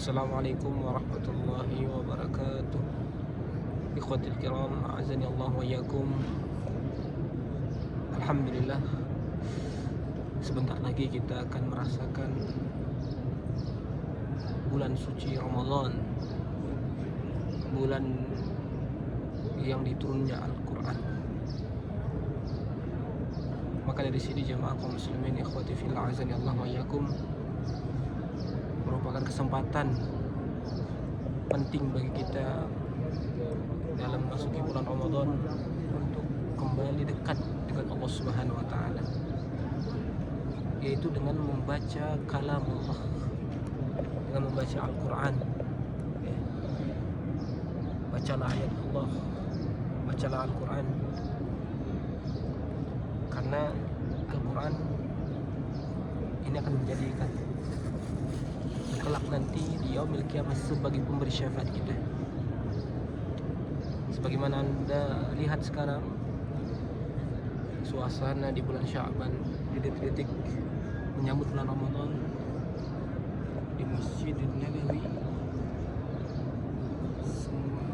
Assalamualaikum warahmatullahi wabarakatuh. Ikhwatil kiram, a'azani Allah wa iyyakum. Alhamdulillah, sebentar lagi kita akan merasakan bulan suci Ramadan, bulan yang diturunnya Al-Quran. Maka dari sini jemaah kaum muslimin, ikhwati fillah, a'azani Allah wa iyyakum, merupakan kesempatan penting bagi kita dalam memasuki bulan Ramadan untuk kembali dekat dengan Allah Subhanahu wa taala, yaitu dengan membaca kalam Allah, dengan membaca Al-Quran. Bacalah ayat Allah, bacalah Al-Quran, karena Al-Quran ini akan menjadikan kelak nanti di yaumil qiyamah sebagai pemberi syafaat kita. Sebagaimana Anda lihat sekarang suasana di bulan Sya'ban, di detik-detik menyambut bulan Ramadan di Masjidil Nabawi, semua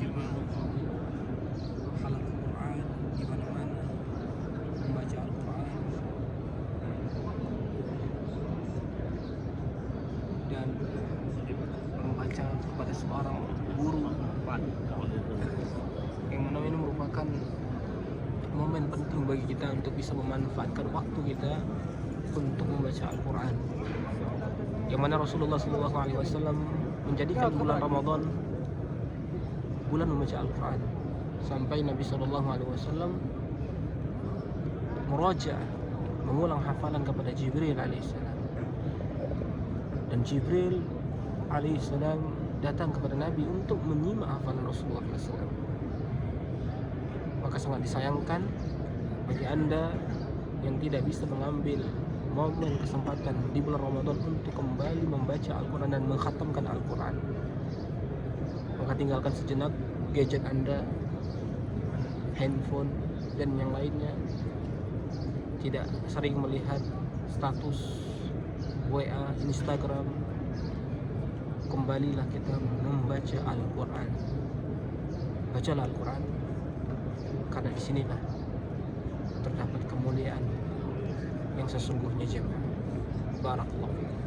jemaah hafal Al-Quran di mana-mana, membaca Al-Quran dan membaca kepada seorang guru, yang mana ini merupakan momen penting bagi kita untuk bisa memanfaatkan waktu kita untuk membaca Al-Quran, yang mana Rasulullah SAW menjadikan bulan Ramadan bulan membaca Al-Quran, sampai Nabi SAW muraja, mengulang hafalan kepada Jibril alaihissalam, dan Jibril alaihissalam datang kepada Nabi untuk menyimak hafalan Rasulullah SAW. Maka sangat disayangkan bagi Anda yang tidak bisa mengambil momen kesempatan di bulan Ramadan untuk kembali membaca Al-Quran dan mengkhatamkan Al-Quran. Maka tinggalkan sejenak gadget Anda, handphone dan yang lainnya. Tidak sering melihat status WA, Instagram. Kembalilah kita membaca Al-Quran. Bacalah Al-Quran, karena disinilah terdapat kemuliaan yang sesungguhnya jemaah. Barakallahu fikum.